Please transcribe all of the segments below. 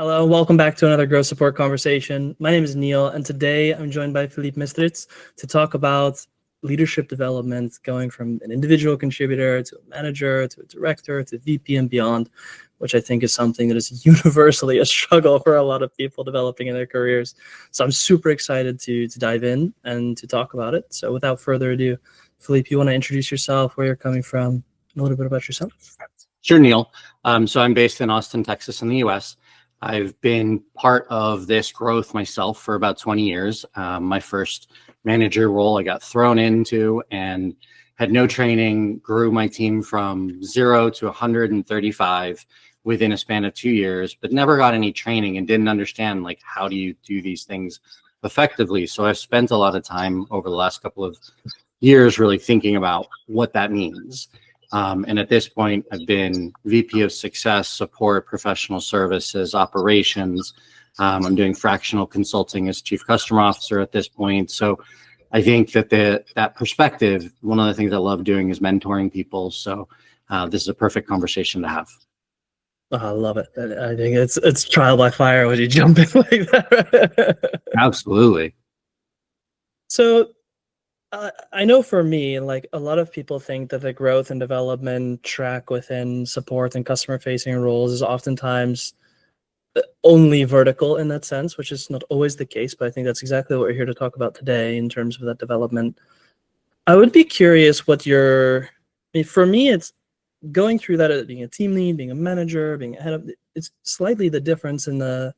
Hello, welcome back to another Growth Support Conversation. My name is Neal, and today I'm joined by Philippe Masritz to talk about leadership development, going from an individual contributor to a manager to a director to VP and beyond, which I think is something that is universally a struggle for a lot of people developing in their careers. So I'm super excited to dive in and to talk about it. So without further ado, Philippe, you want to introduce yourself, where you're coming from, and a little bit about yourself? Sure, Neal. So I'm based in Austin, Texas in the US. I've been part of this growth myself for about 20 years. My first manager role I got thrown into and had no training, grew my team from 0 to 135 within a span of 2 years, but never got any training and didn't understand, like, how do you do these things effectively? So I've spent a lot of time over the last couple of years really thinking about what that means. And at this point, I've been VP of Success, Support, Professional Services, Operations. I'm doing fractional consulting as Chief Customer Officer at this point. So I think that that perspective, one of the things I love doing is mentoring people. So this is a perfect conversation to have. Oh, I love it. I think it's trial by fire when you jump in like that. Absolutely. So I know for me, like, a lot of people think that the growth and development track within support and customer facing roles is oftentimes only vertical in that sense, which is not always the case, but I think that's exactly what we're here to talk about today in terms of that development. I would be curious what for me, it's going through that as being a team lead, being a manager, being a head of, it's slightly the difference in the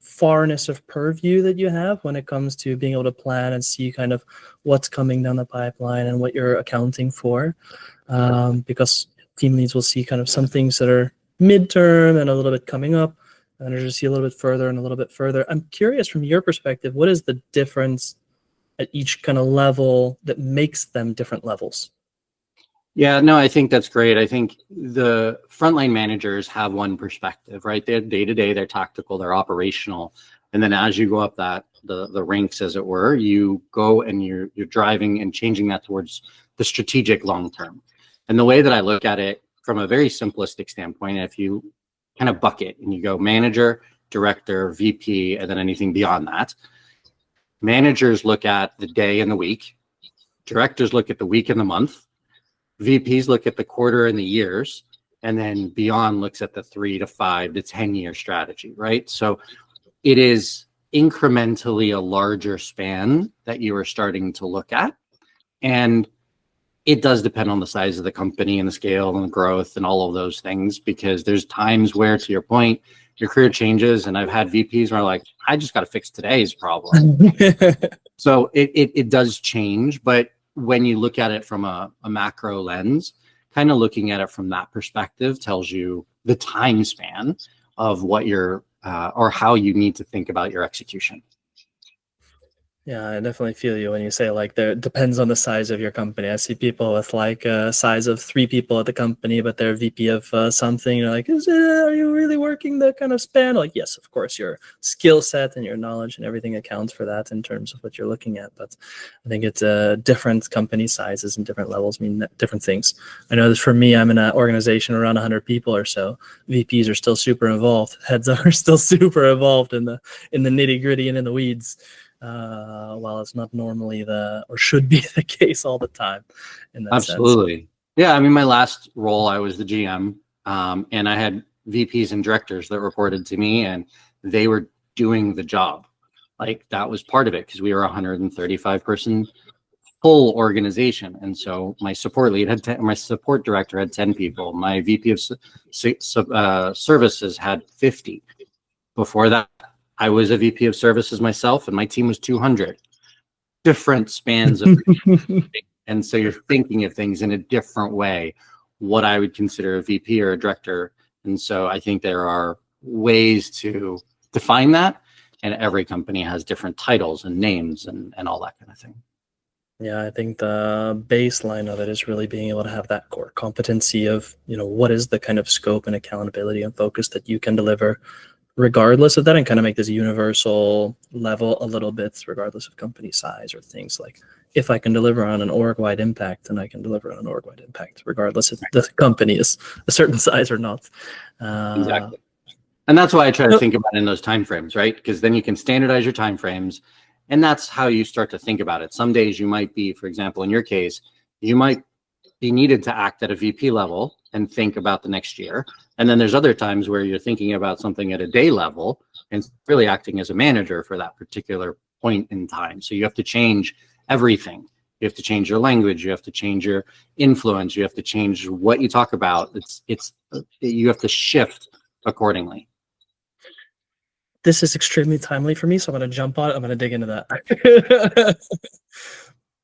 farness of purview that you have when it comes to being able to plan and see kind of what's coming down the pipeline and what you're accounting for, because team leads will see kind of some things that are midterm and a little bit coming up, and managers see a little bit further and a little bit further. I'm curious, from your perspective, what is the difference at each kind of level that makes them different levels? Yeah, no, I think that's great. I think the frontline managers have one perspective, right? They're day-to-day, they're tactical, they're operational. And then as you go up the ranks, as it were, you go and you're driving and changing that towards the strategic long-term. And the way that I look at it from a very simplistic standpoint, if you kind of bucket and you go manager, director, VP, and then anything beyond that, managers look at the day and the week, directors look at the week and the month, VPs look at the quarter and the years, and then beyond looks at the 3 to 5 to 10 year strategy, right? So it is incrementally a larger span that you are starting to look at. And it does depend on the size of the company and the scale and the growth and all of those things, because there's times where, to your point, your career changes. And I've had VPs where I'm like, I just got to fix today's problem. So it does change, but when you look at it from a macro lens, kind of looking at it from that perspective tells you the time span of what you're or how you need to think about your execution. Yeah, I definitely feel you when you say, like, there depends on the size of your company. I see people with like a size of 3 people at the company, but they're VP of something. You're like, are you really working that kind of span? Like, yes, of course, your skill set and your knowledge and everything accounts for that in terms of what you're looking at. But I think it's different company sizes and different levels mean different things. I know that for me, I'm in an organization around 100 people or so. VPs are still super involved. Heads are still super involved in the nitty gritty and in the weeds. While it's not normally or should be the case all the time in that Absolutely. sense. Yeah, I mean, my last role, I was the GM, and I had VPs and directors that reported to me, and they were doing the job. Like, that was part of it, because we were a 135 person full organization. And so my support lead had 10, my support director had 10 people. My VP of services had 50. Before that, I was a VP of services myself, and my team was 200. Different spans of and so you're thinking of things in a different way, what I would consider a VP or a director. And so I think there are ways to define that, and every company has different titles and names and all that kind of thing. Yeah, I think the baseline of it is really being able to have that core competency of, what is the kind of scope and accountability and focus that you can deliver regardless of that, and kind of make this universal level a little bit, regardless of company size or things like, if I can deliver on an org-wide impact, then I can deliver on an org-wide impact, regardless if the company is a certain size or not. Exactly. And that's why I try to No, think about it in those timeframes, right? Because then you can standardize your timeframes, and that's how you start to think about it. Some days you might be, for example, in your case, you might be needed to act at a VP level and think about the next year. And then there's other times where you're thinking about something at a day level and really acting as a manager for that particular point in time. So you have to change everything. You have to change your language. You have to change your influence. You have to change what you talk about. You have to shift accordingly. this is extremely timely for me, so I'm going to jump on it. I'm going to dig into that.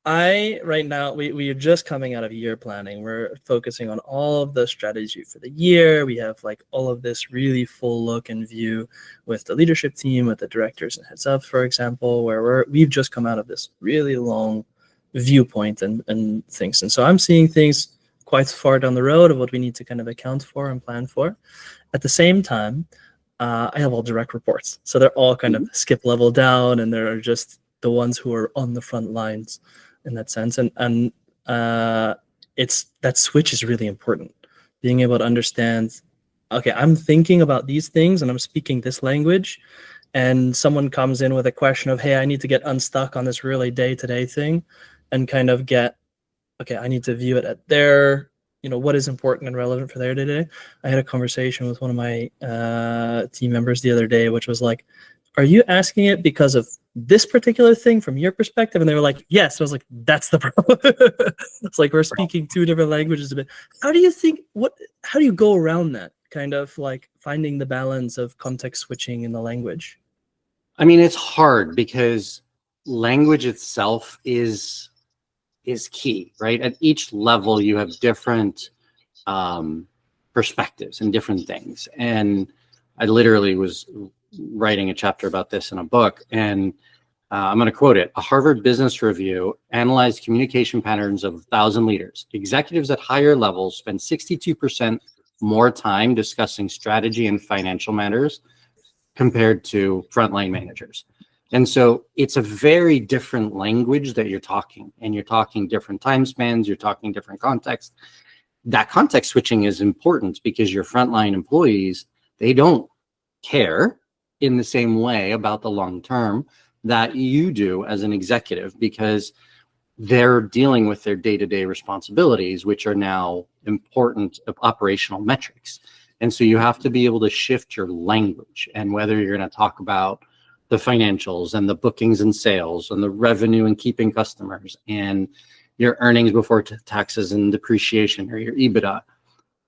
Right now, we are just coming out of year planning. We're focusing on all of the strategy for the year. We have like all of this really full look and view with the leadership team, with the directors and heads up, for example, where we've just come out of this really long viewpoint and things. And so I'm seeing things quite far down the road of what we need to kind of account for and plan for. At the same time, I have all direct reports. So they're all kind of skip level down, and they're just the ones who are on the front lines in that sense. And it's that switch is really important. Being able to understand, okay, I'm thinking about these things and I'm speaking this language, and someone comes in with a question of, hey, I need to get unstuck on this really day-to-day thing and kind of get, okay, I need to view it at their, what is important and relevant for their day-to-day. I had a conversation with one of my team members the other day, which was like, are you asking it because of this particular thing from your perspective? And they were like, yes. I was like, that's the problem. It's like we're speaking two different languages a bit. How do you go around that kind of like finding the balance of context switching in the language? I mean, it's hard because language itself is key, right? At each level, you have different perspectives and different things. And I literally was writing a chapter about this in a book, and I'm going to quote it. A Harvard Business Review analyzed communication patterns of 1,000 leaders. Executives at higher levels spend 62% more time discussing strategy and financial matters compared to frontline managers. And so it's a very different language that you're talking, and you're talking different time spans, you're talking different context. That context switching is important because your frontline employees, they don't care in the same way about the long term that you do as an executive, because they're dealing with their day-to-day responsibilities, which are now important operational metrics. And so you have to be able to shift your language, and whether you're going to talk about the financials and the bookings and sales and the revenue and keeping customers and your earnings before taxes and depreciation, or your EBITDA,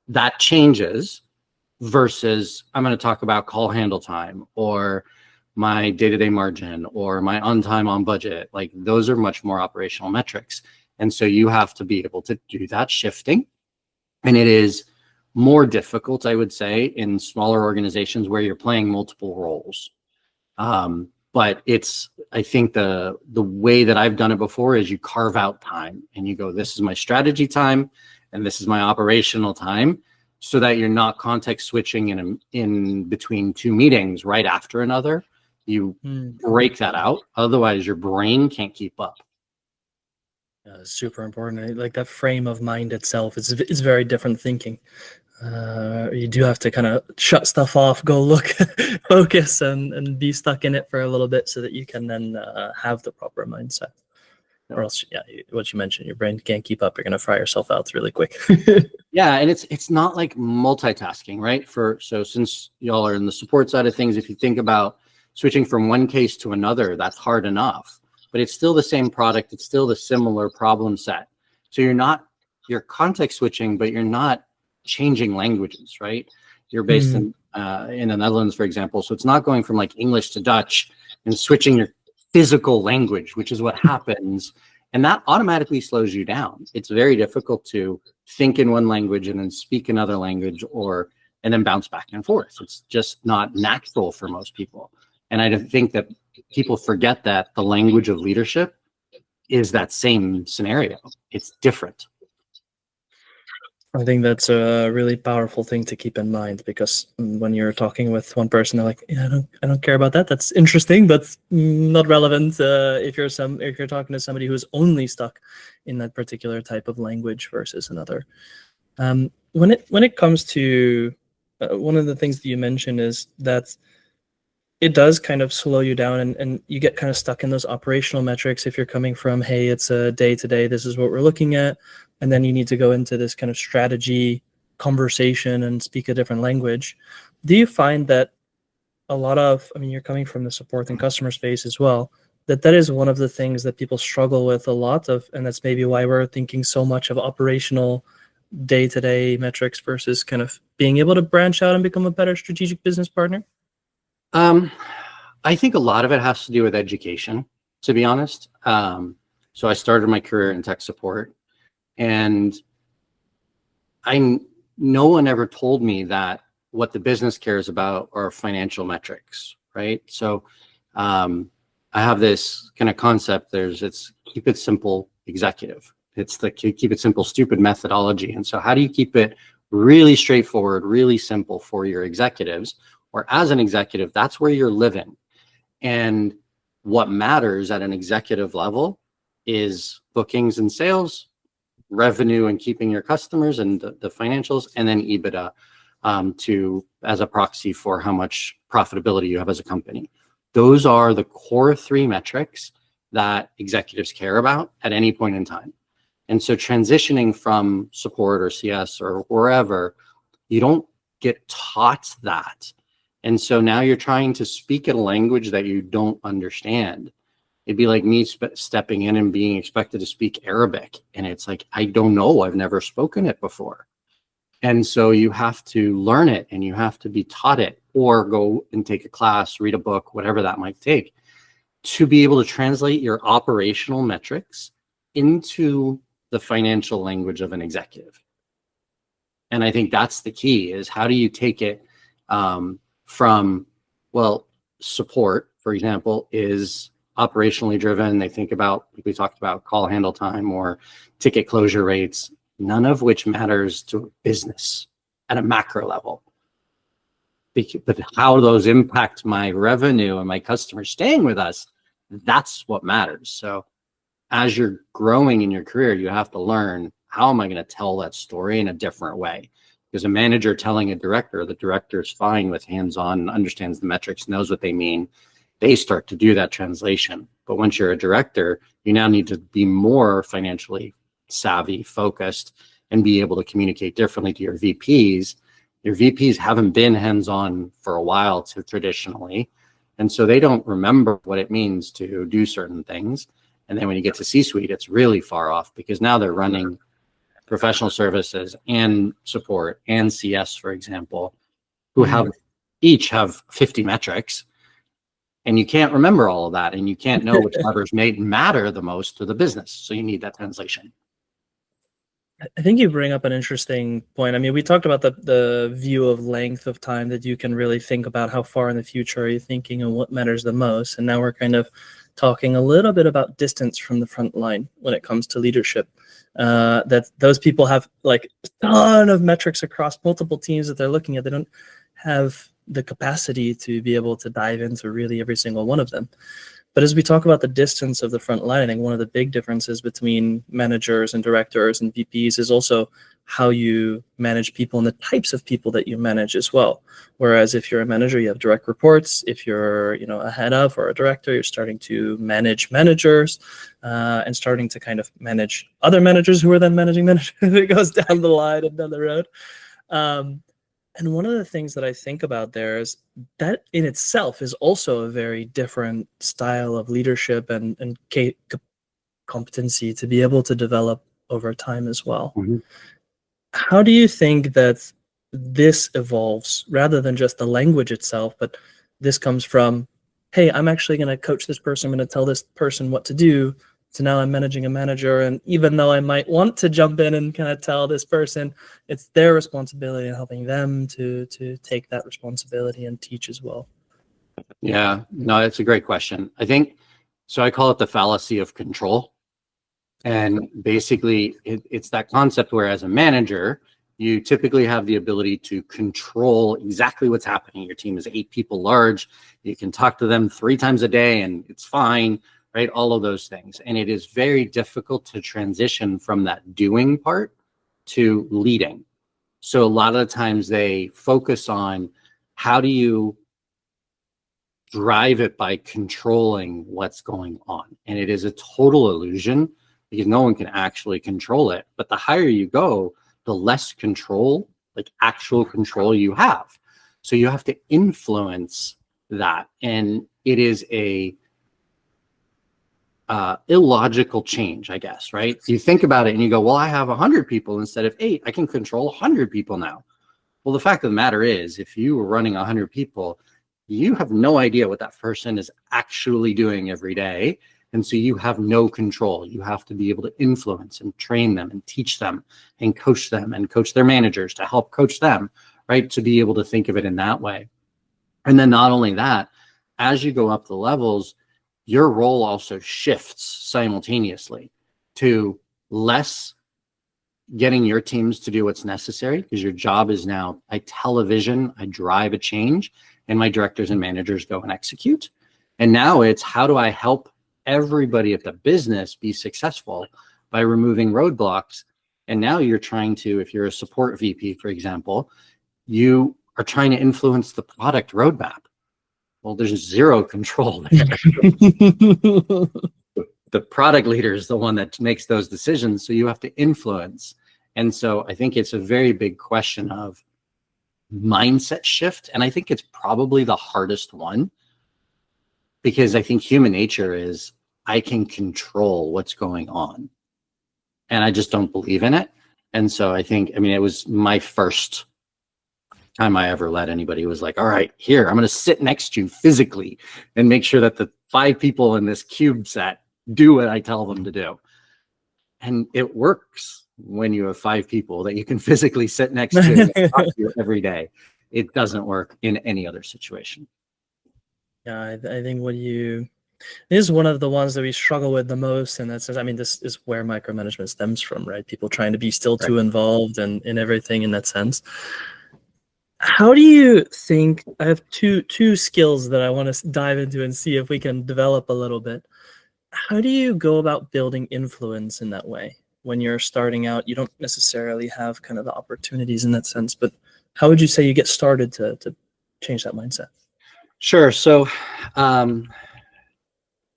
that changes versus I'm going to talk about call handle time or my day-to-day margin or my on time on budget. Like, those are much more operational metrics. And so you have to be able to do that shifting. And it is more difficult, I would say, in smaller organizations where you're playing multiple roles. But I think the way that I've done it before is you carve out time and you go, this is my strategy time and this is my operational time, so that you're not context switching in between two meetings right after another. You break that out. Otherwise, your brain can't keep up. Super important. Like that frame of mind itself is very different thinking. You do have to kind of shut stuff off, go look, focus, and be stuck in it for a little bit so that you can then have the proper mindset. Or else, what you mentioned, your brain can't keep up. You're going to fry yourself out really quick. Yeah, and it's not like multitasking, right? So since y'all are in the support side of things, if you think about switching from one case to another, that's hard enough. But it's still the same product. It's still the similar problem set. So you're context switching, but you're not changing languages, right? You're based in the Netherlands, for example. So it's not going from like English to Dutch and switching your physical language, which is what happens. And that automatically slows you down. It's very difficult to think in one language and then speak another language and then bounce back and forth. It's just not natural for most people. And I think that people forget that the language of leadership is that same scenario. It's different. I think that's a really powerful thing to keep in mind, because when you're talking with one person, they're like, "Yeah, I don't care about that. That's interesting, but not relevant." If you're talking to somebody who's only stuck in that particular type of language versus another. When it comes to one of the things that you mentioned is that it does kind of slow you down, and you get kind of stuck in those operational metrics if you're coming from, hey, it's a day to day, this is what we're looking at. And then you need to go into this kind of strategy conversation and speak a different language. Do you find that a lot of, I mean, you're coming from the support and customer space as well, that is one of the things that people struggle with a lot of, and that's maybe why we're thinking so much of operational day-to-day metrics versus kind of being able to branch out and become a better strategic business partner? I think a lot of it has to do with education, to be honest. So I started my career in tech support, and no one ever told me that what the business cares about are financial metrics, right? So I have this kind of concept. It's keep it simple executive. It's the keep it simple stupid methodology. And so how do you keep it really straightforward, really simple for your executives? Or as an executive, that's where you're living. And what matters at an executive level is bookings and sales, revenue and keeping your customers and the financials, and then EBITDA as a proxy for how much profitability you have as a company. Those are the core three metrics that executives care about at any point in time. And so transitioning from support or CS or wherever, you don't get taught that. And so now you're trying to speak a language that you don't understand. It'd be like me stepping in and being expected to speak Arabic. And it's like, I don't know, I've never spoken it before. And so you have to learn it and you have to be taught it, or go and take a class, read a book, whatever that might take, to be able to translate your operational metrics into the financial language of an executive. And I think that's the key, is how do you take it from, well, support, for example, is operationally driven. They think about, like we talked about, call handle time or ticket closure rates, none of which matters to a business at a macro level. But how those impact my revenue and my customers staying with us, that's what matters. So as you're growing in your career, you have to learn, how am I going to tell that story in a different way? Because a manager telling a director, the director is fine with hands-on, understands the metrics, knows what they mean. They start to do that translation. But once you're a director, you now need to be more financially savvy, focused, and be able to communicate differently to your VPs. Your VPs haven't been hands-on for a while traditionally. And so they don't remember what it means to do certain things. And then when you get to C-suite, it's really far off, because now they're running professional services and support and CS, for example, who each have 50 metrics, and you can't remember all of that, and you can't know which levers matter the most to the business. So you need that translation. I think you bring up an interesting point. I mean, we talked about the view of length of time that you can really think about how far in the future are you thinking and what matters the most. And now we're kind of talking a little bit about distance from the front line when it comes to leadership. That those people have like a ton of metrics across multiple teams that they're looking at. They don't have the capacity to be able to dive into really every single one of them. But as we talk about the distance of the front line, I think one of the big differences between managers and directors and VPs is also how you manage people and the types of people that you manage as well. Whereas if you're a manager, you have direct reports. If you're, a head of or a director, you're starting to manage managers and starting to kind of manage other managers who are then managing managers. It goes down the line and down the road. And one of the things that I think about there is that in itself is also a very different style of leadership and competency to be able to develop over time as well. Mm-hmm. How do you think that this evolves rather than just the language itself, but this comes from, hey, I'm actually going to coach this person, I'm going to tell this person what to do. So now I'm managing a manager, and even though I might want to jump in and kind of tell this person, it's their responsibility and helping them to take that responsibility and teach as well. Yeah, no, it's a great question. I think, so I call it the fallacy of control. And basically it's that concept where as a manager, you typically have the ability to control exactly what's happening. Your team is 8 people large. You can talk to them 3 times a day and it's fine, right? All of those things. And it is very difficult to transition from that doing part to leading. So a lot of the times they focus on how do you drive it by controlling what's going on. And it is a total illusion because no one can actually control it. But the higher you go, the less control, like actual control you have. So you have to influence that. And it is a illogical change, I guess, right? You think about it and you go, well, I have 100 people instead of 8. I can control 100 people now. Well, the fact of the matter is, if you were running 100 people, you have no idea what that person is actually doing every day. And so you have no control. You have to be able to influence and train them and teach them and coach their managers to help coach them, right? To be able to think of it in that way. And then not only that, as you go up the levels, your role also shifts simultaneously to less getting your teams to do what's necessary, because your job is now, I tell a vision, I drive a change, and my directors and managers go and execute. And now it's, how do I help everybody at the business be successful by removing roadblocks? And now you're trying to, if you're a support VP, for example, you are trying to influence the product roadmap. Well, there's zero control there. The product leader is the one that makes those decisions. So you have to influence. And so I think it's a very big question of mindset shift. And I think it's probably the hardest one, because I think human nature is, I can control what's going on. And I just don't believe in it. And so I think, I mean, it was my first time I ever led anybody. Was like, all right, here, I'm going to sit next to you physically and make sure that the 5 people in this cube set do what I tell them to do. And it works when you have 5 people that you can physically sit next to and talk to every day. It doesn't work in any other situation. Yeah, I think this is one of the ones that we struggle with the most. And that's, I mean, this is where micromanagement stems from, right? People trying to be still too involved and in everything in that sense. How do you think, I have two skills that I want to dive into and see if we can develop a little bit. How do you go about building influence in that way? When you're starting out, you don't necessarily have kind of the opportunities in that sense, but how would you say you get started to change that mindset? Sure. So I've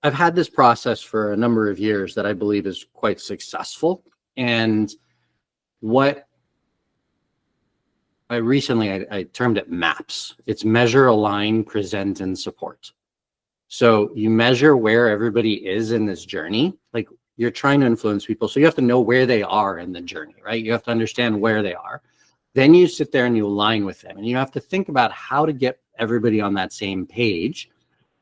had this process for a number of years that I believe is quite successful. And what I termed it MAPS. It's measure, align, present, and support. So you measure where everybody is in this journey. Like, you're trying to influence people, so you have to know where they are in the journey, right? You have to understand where they are. Then you sit there and you align with them, and you have to think about how to get everybody on that same page.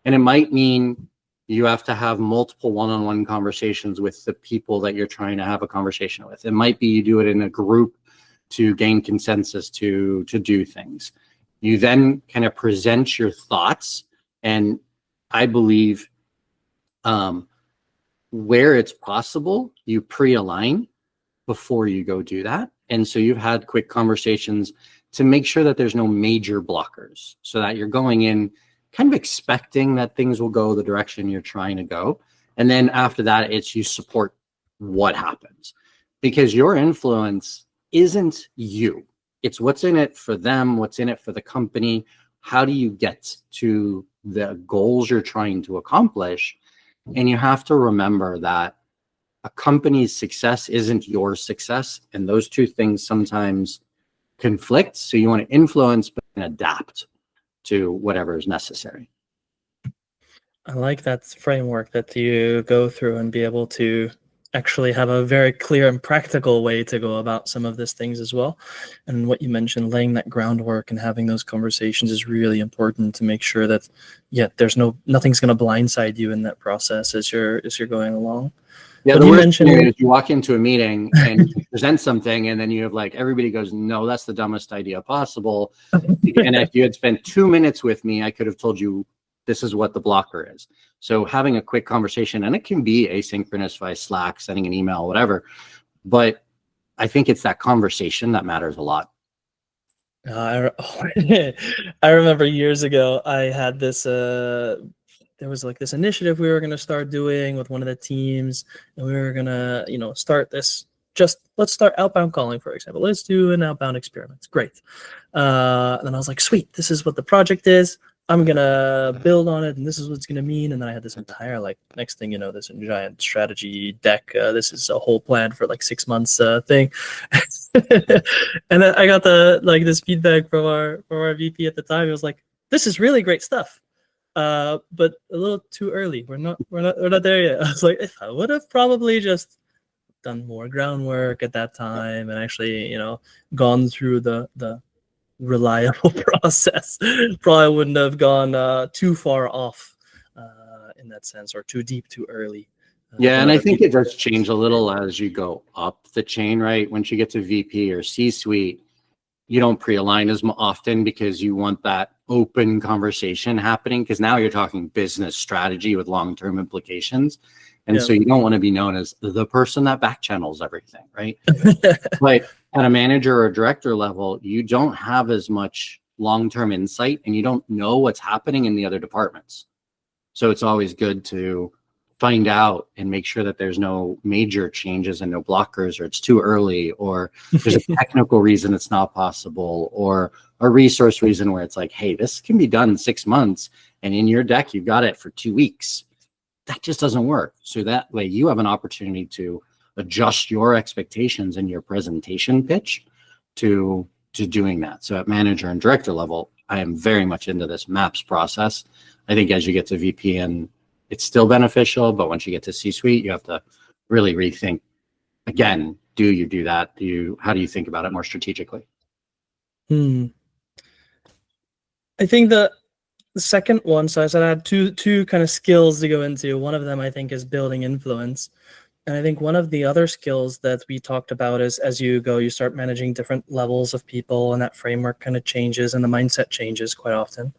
And it might mean you have to have multiple one-on-one conversations with the people that you're trying to have a conversation with. It might be you do it in a group to gain consensus to do things. You then kind of present your thoughts, and I believe where it's possible, you pre-align before you go do that. And so you've had quick conversations to make sure that there's no major blockers, so that you're going in kind of expecting that things will go the direction you're trying to go. And then after that, it's you support what happens, because your influence isn't you. It's what's in it for them, what's in it for the company. How do you get to the goals you're trying to accomplish? And you have to remember that a company's success isn't your success. And those two things sometimes conflict. So you want to influence but adapt to whatever is necessary. I like that framework that you go through and be able to actually have a very clear and practical way to go about some of these things as well. And what you mentioned, laying that groundwork and having those conversations is really important to make sure that, yeah, there's nothing's going to blindside you in that process as you're going along. Yeah, the worst thing is you walk into a meeting and you present something, and then you have like everybody goes, "No, that's the dumbest idea possible." And if you had spent 2 minutes with me, I could have told you this is what the blocker is. So having a quick conversation, and it can be asynchronous via Slack, sending an email, whatever. But I think it's that conversation that matters a lot. I remember years ago, I had this, there was like this initiative we were going to start doing with one of the teams, and we were going to, start this just let's start outbound calling, for example. Let's do an outbound experiment. Great. And then I was like, sweet, this is what the project is. I'm gonna build on it, and this is what it's gonna mean. And then I had this entire, like, next thing you know, this giant strategy deck. This is a whole plan for like 6 months thing. And then I got this feedback from our VP at the time. It was like, this is really great stuff, but a little too early. We're not there yet. I was like, if I would have probably just done more groundwork at that time and actually, gone through the reliable process, probably wouldn't have gone too far off in that sense, or too deep too early. Yeah, and I think it does change a little as you go up the chain, right? Once you get to VP or C-suite, you don't pre-align as often because you want that open conversation happening, because now you're talking business strategy with long-term implications. And so you don't want to be known as the person that back channels everything, right? But at a manager or director level, you don't have as much long-term insight, and you don't know what's happening in the other departments. So it's always good to find out and make sure that there's no major changes and no blockers, or it's too early, or there's a technical reason it's not possible, or a resource reason where it's like, hey, this can be done in 6 months, and in your deck, you've got it for 2 weeks. That just doesn't work. So that way you have an opportunity to adjust your expectations in your presentation pitch to doing that. So at manager and director level, I am very much into this MAPS process. I think as you get to VP, and it's still beneficial, but once you get to C-suite, you have to really rethink again. Do you do that? How do you think about it more strategically? I think the second one, so I said I had two kind of skills to go into. One of them, I think, is building influence. And I think one of the other skills that we talked about is, as you start managing different levels of people, and that framework kind of changes and the mindset changes quite often.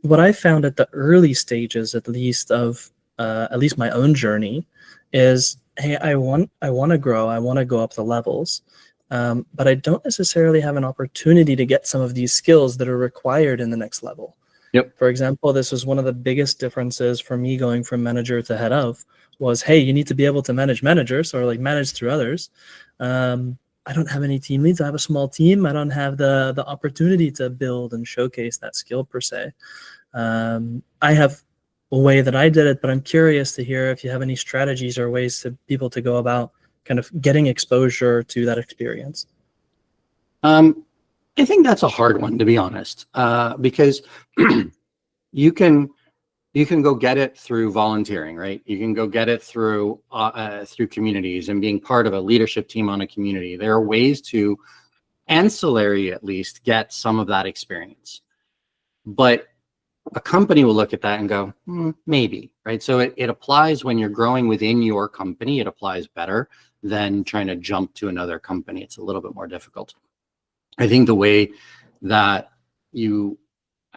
What I found at the early stages, at least of at least my own journey, is, hey, I want to grow, I want to go up the levels, but I don't necessarily have an opportunity to get some of these skills that are required in the next level. Yep. For example, this was one of the biggest differences for me going from manager to head of, was, hey, you need to be able to manage managers, or like manage through others. I don't have any team leads. I have a small team. I don't have the opportunity to build and showcase that skill per se. I have a way that I did it, but I'm curious to hear if you have any strategies or ways to people to go about kind of getting exposure to that experience. I think that's a hard one, to be honest, because you can go get it through volunteering, right? You can go get it through communities and being part of a leadership team on a community. There are ways to ancillary, at least, get some of that experience. But a company will look at that and go, maybe, right? So it applies when you're growing within your company. It applies better than trying to jump to another company. It's a little bit more difficult. I think the way that you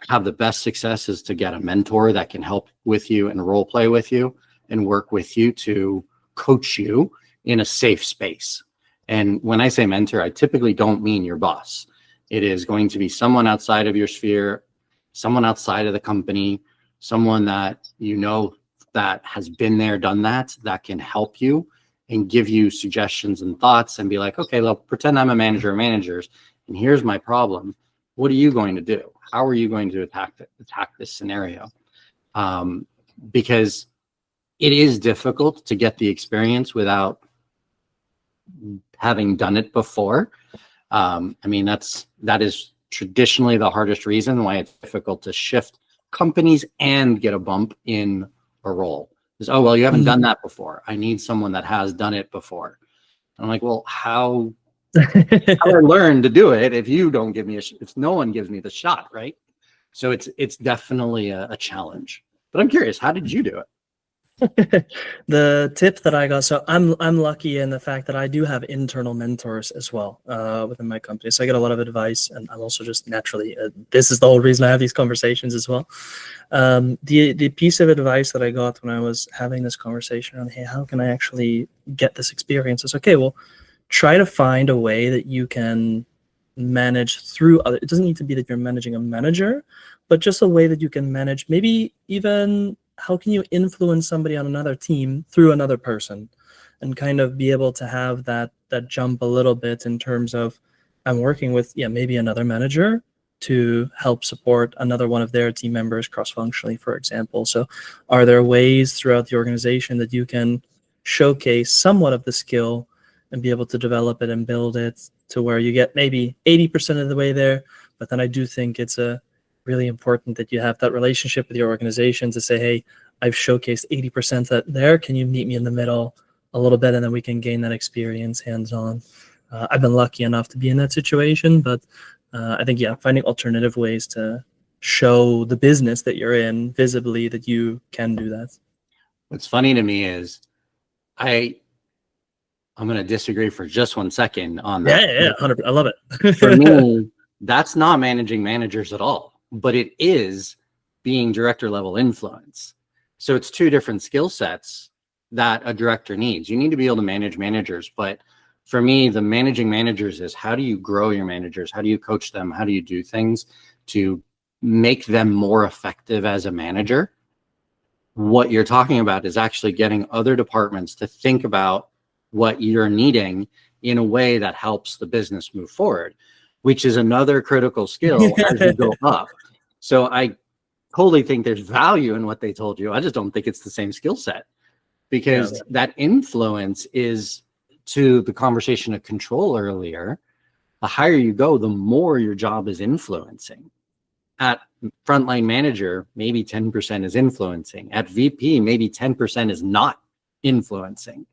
have the best success is to get a mentor that can help with you and role play with you and work with you to coach you in a safe space. And when I say mentor, I typically don't mean your boss. It is going to be someone outside of your sphere, someone outside of the company, someone that you know that has been there, done that can help you and give you suggestions and thoughts and be like, okay, look, pretend I'm a manager of managers, and here's my problem. What are you going to do? How are you going to attack this scenario? Because it is difficult to get the experience without having done it before. I mean, that is traditionally the hardest reason why it's difficult to shift companies and get a bump in a role. Is, oh, well, you haven't done that before. I need someone that has done it before. And I'm like, well, how I learn to do it if you don't give me if no one gives me the shot, right? So it's definitely a challenge. But I'm curious, how did you do it? The tip that I got, so I'm lucky in the fact that I do have internal mentors as well within my company. So I get a lot of advice, and I'm also just naturally, this is the whole reason I have these conversations as well. The piece of advice that I got when I was having this conversation on, hey, how can I actually get this experience? Is, okay, well, try to find a way that you can manage through other. It doesn't need to be that you're managing a manager, but just a way that you can manage, maybe even how can you influence somebody on another team through another person? and kind of be able to have that jump a little bit in terms of I'm working with maybe another manager to help support another one of their team members cross-functionally, for example. So are there ways throughout the organization that you can showcase somewhat of the skill and be able to develop it and build it to where you get maybe 80% of the way there? But then I do think it's really important that you have that relationship with your organization to say, hey, I've showcased 80% there. Can you meet me in the middle a little bit, and then we can gain that experience hands-on? I've been lucky enough to be in that situation, but I think, finding alternative ways to show the business that you're in visibly that you can do that. What's funny to me is I'm going to disagree for just 1 second on that. Yeah, 100%. I love it. For me, that's not managing managers at all, but it is being director level influence. So it's two different skill sets that a director needs. You need to be able to manage managers, but for me, the managing managers is how do you grow your managers? How do you coach them? How do you do things to make them more effective as a manager? What you're talking about is actually getting other departments to think about what you're needing in a way that helps the business move forward, which is another critical skill as you go up. So I totally think there's value in what they told you. I just don't think it's the same skill set, because that influence is, to the conversation of control earlier, the higher you go, the more your job is influencing. At frontline manager, maybe 10% is influencing. At VP, maybe 10% is not influencing.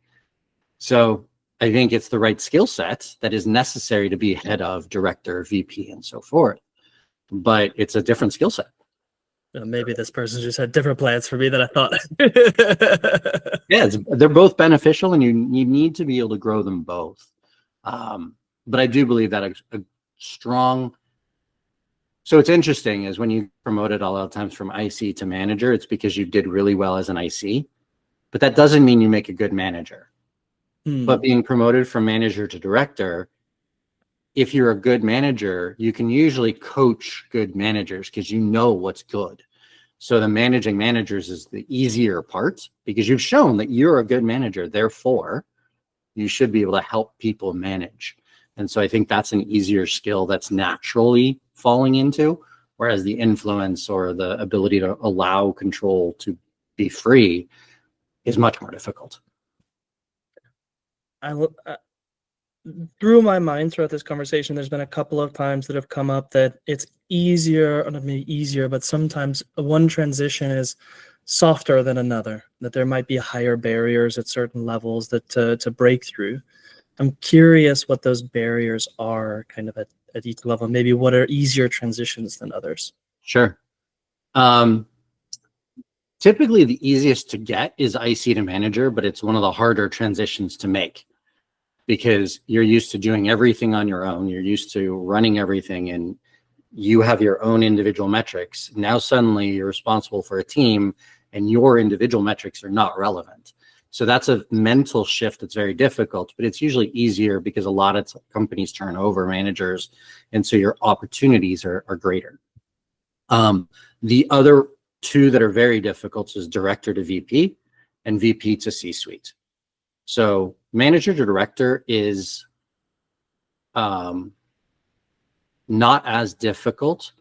So I think it's the right skill set that is necessary to be head of, director, VP, and so forth. But it's a different skill set. Maybe this person just had different plans for me than I thought. Yeah, they're both beneficial, and you need to be able to grow them both. But I do believe that a strong... So it's interesting is when you promoted a lot of times from IC to manager, it's because you did really well as an IC, but that doesn't mean you make a good manager. But being promoted from manager to director, if you're a good manager, you can usually coach good managers because you know what's good. So the managing managers is the easier part because you've shown that you're a good manager. Therefore, you should be able to help people manage. And so I think that's an easier skill that's naturally falling into, whereas the influence or the ability to allow control to be free is much more difficult. Through my mind throughout this conversation, there's been a couple of times that have come up that it's easier, or not maybe easier, but sometimes one transition is softer than another, that there might be higher barriers at certain levels that to break through. I'm curious what those barriers are kind of at each level. Maybe what are easier transitions than others? Sure. Typically the easiest to get is IC to manager, but it's one of the harder transitions to make because you're used to doing everything on your own. You're used to running everything and you have your own individual metrics. Now suddenly you're responsible for a team and your individual metrics are not relevant. So that's a mental shift that's very difficult, but it's usually easier because a lot of companies turn over managers. And so your opportunities are greater. The other two that are very difficult is director to VP and VP to C-suite. So manager to director is not as difficult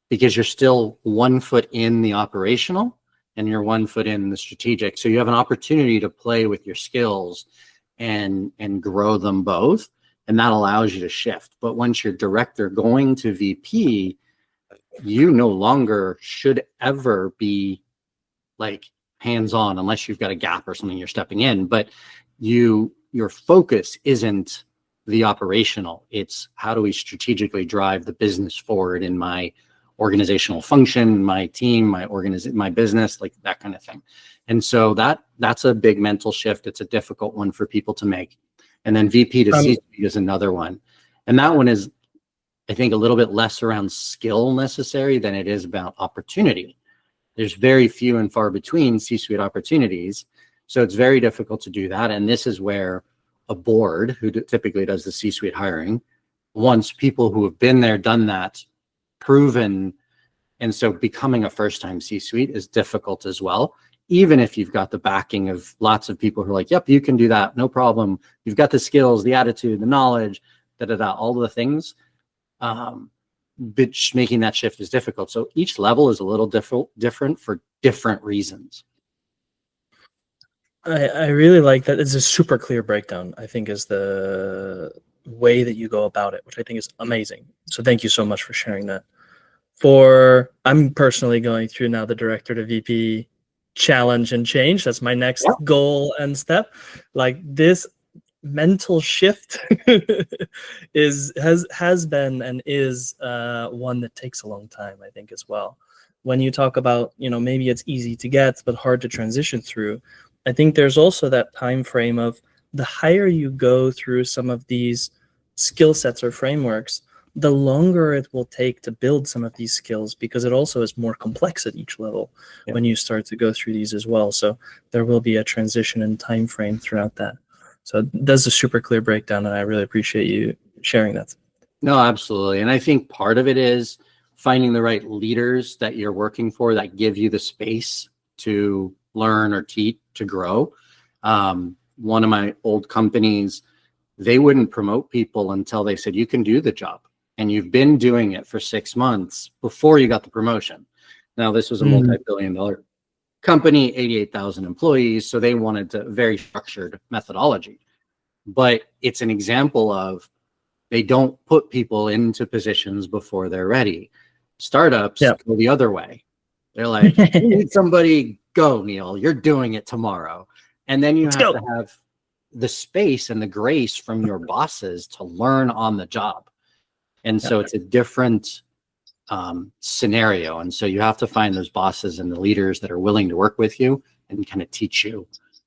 because you're still 1 foot in the operational and you're 1 foot in the strategic. So you have an opportunity to play with your skills and grow them both. And that allows you to shift. But once you're director going to VP, you no longer should ever be like hands-on unless you've got a gap or something you're stepping in. But your focus isn't the operational. It's how do we strategically drive the business forward in my organizational function, my team, my business, like that kind of thing. And so that's a big mental shift. It's a difficult one for people to make. And then VP to C-suite is another one. And that one is, I think, a little bit less around skill necessary than it is about opportunity. There's very few and far between C-suite opportunities. So it's very difficult to do that. And this is where a board who typically does the C-suite hiring wants people who have been there, done that, proven. And so becoming a first-time C-suite is difficult as well. even if you've got the backing of lots of people who are like, yep, you can do that, no problem. You've got the skills, the attitude, the knowledge, all the things. But making that shift is difficult. So each level is a little different for different reasons. I really like that. It's a super clear breakdown, I think, is the way that you go about it, which I think is amazing. So thank you so much for sharing that. I'm personally going through now the director to VP challenge and change. That's my next goal and step. Like, this mental shift has been and is one that takes a long time, I think, as well. When you talk about, maybe it's easy to get but hard to transition through, I think there's also that time frame of the higher you go through some of these skill sets or frameworks, the longer it will take to build some of these skills, because it also is more complex at each level when you start to go through these as well. So there will be a transition in time frame throughout that. So that's a super clear breakdown, and I really appreciate you sharing that. No, absolutely. And I think part of it is finding the right leaders that you're working for that give you the space to learn or teach, to grow. One of my old companies, they wouldn't promote people until they said, you can do the job. And you've been doing it for 6 months before you got the promotion. Now, this was a multi-billion-dollar company, 88,000 employees. So they wanted a very structured methodology. But it's an example of, they don't put people into positions before they're ready. Startups go the other way. They're like, you need somebody, go, Neal, you're doing it tomorrow. And then you have to have the space and the grace from your bosses to learn on the job. And so it's a different scenario. And so you have to find those bosses and the leaders that are willing to work with you and kind of teach you,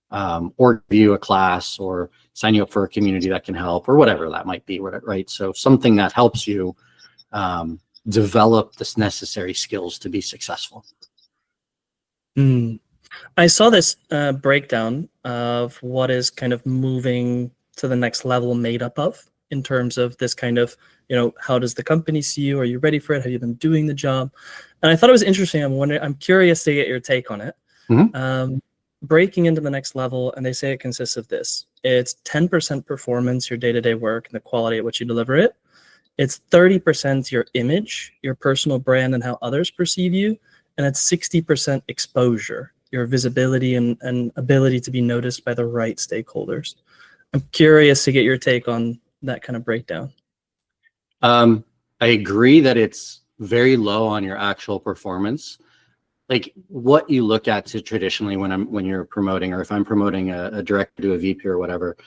or give you a class, or sign you up for a community that can help, or whatever that might be, right? So something that helps you develop this necessary skills to be successful. I saw this breakdown of what is kind of moving to the next level made up of, in terms of this kind of, how does the company see you? Are you ready for it? Have you been doing the job? And I thought it was interesting. I'm curious to get your take on it. Breaking into the next level, and they say it consists of this. It's 10% performance, your day-to-day work, and the quality at which you deliver it. It's 30% your image, your personal brand, and how others perceive you. And it's 60% exposure, your visibility and ability to be noticed by the right stakeholders. I'm curious to get your take on that kind of breakdown. I agree that it's very low on your actual performance. Like, what you look at to traditionally when you're promoting, or if I'm promoting a director to a VP or whatever,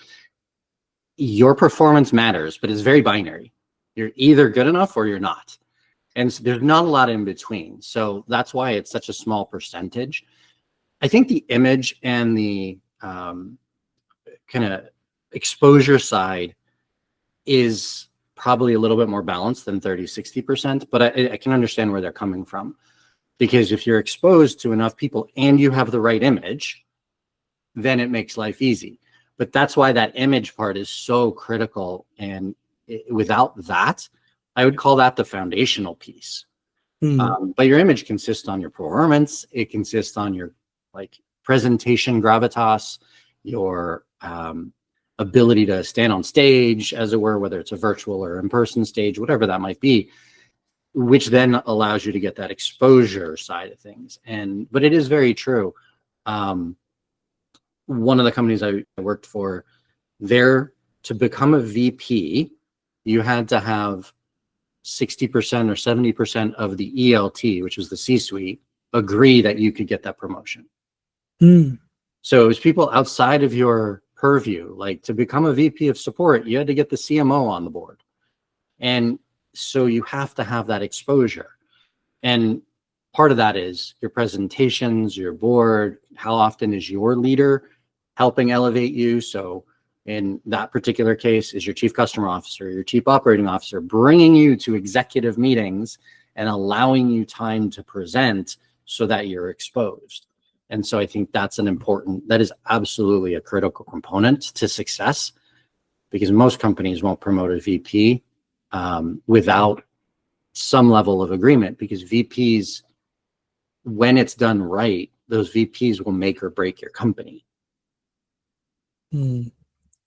your performance matters, but it's very binary. You're either good enough or you're not. And so there's not a lot in between. So that's why it's such a small percentage. I think the image and the kind of exposure side is probably a little bit more balanced than 30-60%, but I can understand where they're coming from. Because if you're exposed to enough people and you have the right image, then it makes life easy. But that's why that image part is so critical. And without that, I would call that the foundational piece. But your image consists on your performance. It consists on your presentation gravitas, your ability to stand on stage, as it were, whether it's a virtual or in-person stage, whatever that might be, which then allows you to get that exposure side of things. But it is very true. One of the companies I worked for, there, to become a VP, you had to have 60% or 70% of the ELT, which is the C-suite, agree that you could get that promotion. So it was people outside of your purview. Like, to become a VP of support, you had to get the CMO on the board. And so you have to have that exposure. And part of that is your presentations, your board, how often is your leader helping elevate you? So in that particular case, is your chief customer officer, your chief operating officer bringing you to executive meetings and allowing you time to present so that you're exposed. And so I think that is absolutely a critical component to success, because most companies won't promote a VP without some level of agreement, because VPs, when it's done right, those VPs will make or break your company.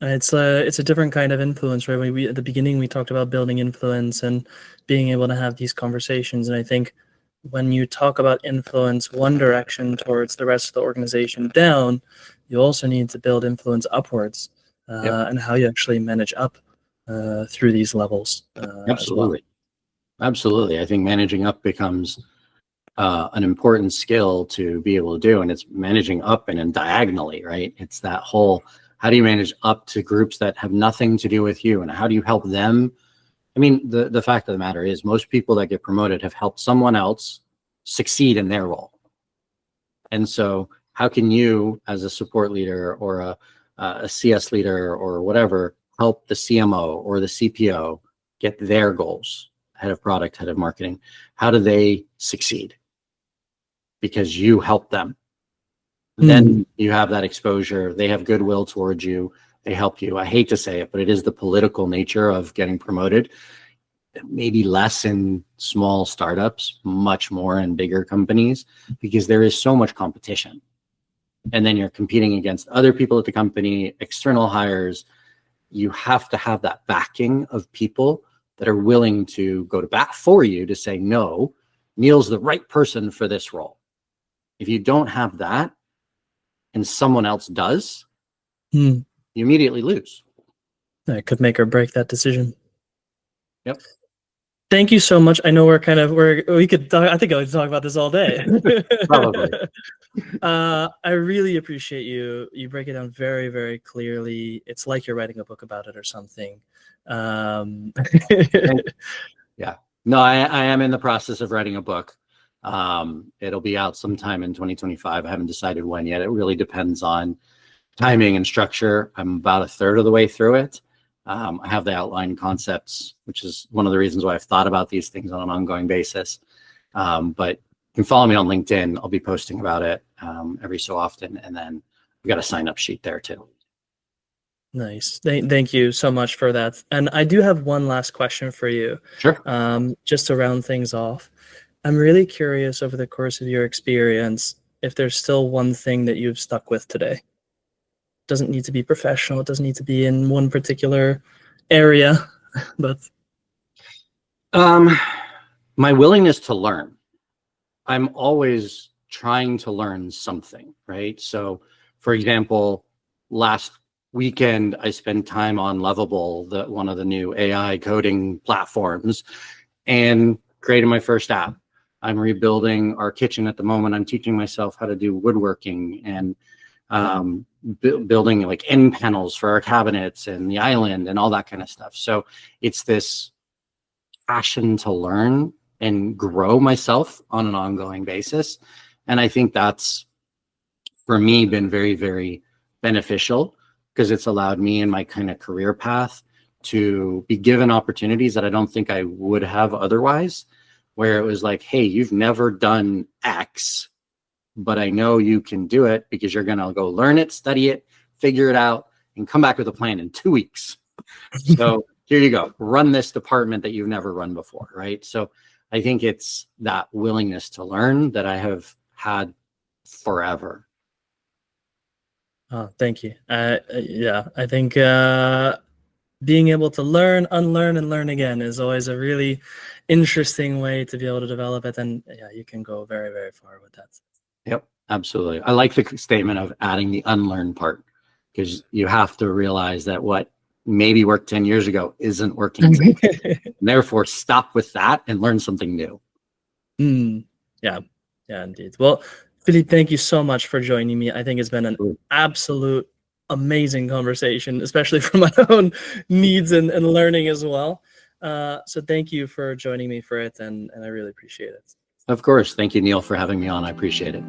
It's a different kind of influence, right? We at the beginning we talked about building influence and being able to have these conversations, and I think when you talk about influence one direction towards the rest of the organization down, you also need to build influence upwards, and how you actually manage up through these levels. Absolutely. Absolutely. I think managing up becomes an important skill to be able to do, and it's managing up and diagonally, right? It's that whole, how do you manage up to groups that have nothing to do with you, and how do you help them? I mean, the fact of the matter is most people that get promoted have helped someone else succeed in their role. And so how can you, as a support leader or a CS leader or whatever, help the CMO or the CPO get their goals? Head of product, head of marketing, how do they succeed? Because you help them. Then you have that exposure. They have goodwill towards you. They help you. I hate to say it, but it is the political nature of getting promoted. Maybe less in small startups, much more in bigger companies, because there is so much competition. And then you're competing against other people at the company, external hires. You have to have that backing of people that are willing to go to bat for you to say, no, Neal's the right person for this role. If you don't have that and someone else does, you immediately lose. That could make or break that decision. Yep. Thank you so much. I know we could talk, I think I would talk about this all day. Probably. I really appreciate you. You break it down very, very clearly. It's like you're writing a book about it or something. Yeah. No, I am in the process of writing a book. It'll be out sometime in 2025. I haven't decided when yet. It really depends on timing and structure. I'm about a third of the way through it. I have the outline concepts, which is one of the reasons why I've thought about these things on an ongoing basis. But you can follow me on LinkedIn. I'll be posting about it every so often. And then we've got a sign up sheet there too. Nice. Thank you so much for that. And I do have one last question for you. Sure. Just to round things off. I'm really curious over the course of your experience, if there's still one thing that you've stuck with today. Doesn't need to be professional. It doesn't need to be in one particular area, but my willingness to learn. I'm always trying to learn something, right? So, for example, last weekend I spent time on Lovable, one of the new AI coding platforms, and created my first app. I'm rebuilding our kitchen at the moment. I'm teaching myself how to do woodworking and building like end panels for our cabinets and the island and all that kind of stuff. So it's this passion to learn and grow myself on an ongoing basis. And I think that's, for me, been very, very beneficial, because it's allowed me in my kind of career path to be given opportunities that I don't think I would have otherwise, where it was like, hey, you've never done X, but I know you can do it because you're going to go learn it, study it, figure it out, and come back with a plan in 2 weeks. So here you go, run this department that you've never run before, right? So I think it's that willingness to learn that I have had forever. Oh, thank you. Yeah, I think being able to learn, unlearn, and learn again is always a really interesting way to be able to develop it. And yeah, you can go very, very far with that. Yep, absolutely. I like the statement of adding the unlearn part, because you have to realize that what maybe worked 10 years ago isn't working. Therefore, stop with that and learn something new. Yeah, indeed. Well, Philippe, thank you so much for joining me. I think it's been an absolute amazing conversation, especially for my own needs and learning as well. So thank you for joining me for it, and I really appreciate it. Of course. Thank you, Neal, for having me on. I appreciate it.